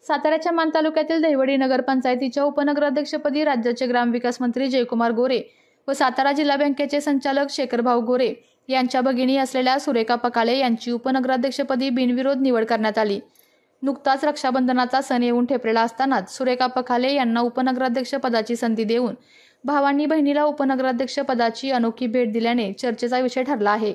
साताऱ्याच्या मान तालुक्यातील दहिवडी नगरपंचायतीच्या उपनगराध्यक्षपदी राज्याचे ग्रामविकास मंत्री जयकुमार गोरे व सातारा जिल्हा बँकेचे संचालक शेखरभाऊ गोरे यांच्या भगिनी असलेल्या सुरेखा पकाले यांची उपनगराध्यक्षपदी बिनविरोध निवड करण्यात आली। नुकताच रक्षाबंधनाचा सण येऊन ठेपलेला असतानाच सुरेखा पकाले यांना उपनगराध्यक्ष पदाची संधी देऊन भावांनी बहिणीला उपनगराध्यक्ष पदाची अनोखी भेट दिल्याने चर्चेचा विषय ठरला आहे।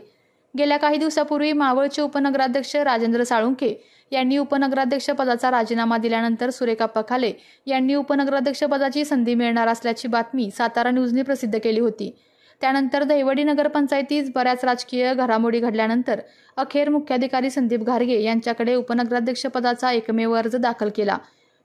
गेल्या काही दिवसापूर्वी मावळचे उपनगराध्यक्ष राजेंद्र साळुंके यांनी उपनगराध्यक्ष पदाचा राजीनामा दिल्यानंतर सुरेखा पकाले यांनी उपनगराध्यक्ष पदाची संधी मिळणार असल्याची बातमी सातारा न्यूजने प्रसिद्ध केली होती। त्यानंतर दहिवडी नगरपंचायतीत बऱ्याच राजकीय घडामोडी घडल्यानंतर अखेर मुख्याधिकारी संदीप घारगे यांच्याकडे उपनगराध्यक्ष पदाचा एकमेव अर्ज दाखल केला।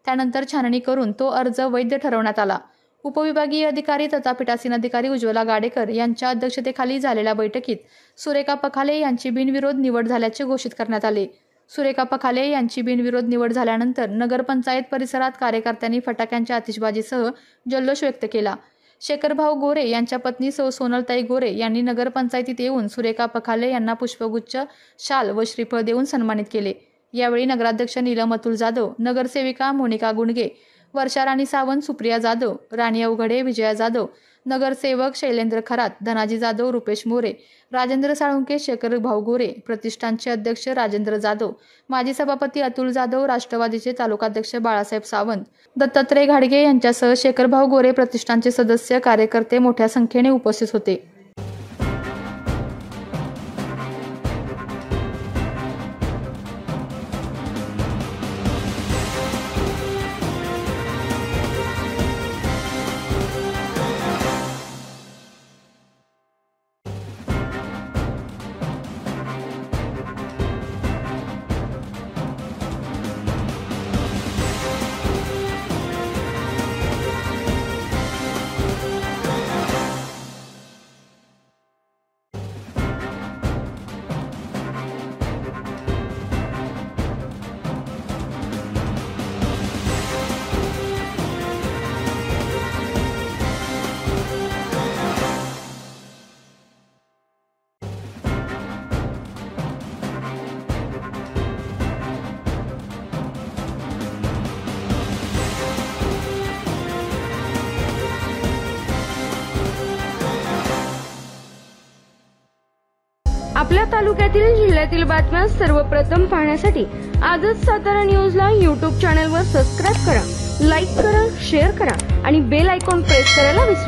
त्यानंतर छाननी करून तो अर्ज वैध ठरवण्यात आला। उपविभागीय अधिकारी तथा पीठासीन अधिकारी उज्ज्वला गाडेकर यांच्या अध्यक्षतेखाली झालेल्या बैठकीत सुरेखा पकाले यांची बिनविरोध निवड झाल्याचे घोषित करण्यात आले। सुरेखा पकाले यांची बिनविरोध निवड झाल्यानंतर नगरपंचायत परिसरात कार्यकर्त्यांनी फटाक्यांच्या आतिषबाजीसह जल्लोष व्यक्त केला। शेखरभाऊ गोरे यांच्या पत्नी सोनलताई गोरे यांनी नगरपंचायतीत येऊन सुरेखा पकाले यांना पुष्पगुच्छ, शाल व श्रीफळ देऊन सन्मानित केले। यावेळी नगराध्यक्ष नीलम अतुल जाधव, नगरसेविका मोनिका गुंडगे, वर्षा राणी सावंत, सुप्रिया जाधव, राणी अवघडे, विजया जाधव, नगरसेवक शैलेंद्र खरात, धनाजी जाधव, रुपेश मोरे, राजेंद्र साळुंके, शेखरभाऊ गोरे, प्रतिष्ठानचे अध्यक्ष राजेंद्र जाधव, माजी सभापती अतुल जाधव, राष्ट्रवादीचे तालुकाध्यक्ष बाळासाहेब सावंत, दत्तात्रय घाडगे यांच्यासह शेखरभाऊ गोरे प्रतिष्ठानचे सदस्य, कार्यकर्ते मोठ्या संख्येने उपस्थित होते। आपल्या तालुक्यातील जिल्ह्यातील बातम्या सर्वप्रथम पाहण्यासाठी आजच सातारा न्यूजला YouTube चॅनलवर सबस्क्राइब करा, लाईक करा, शेअर करा आणि बेल आयकॉन प्रेस करायला विसरू नका।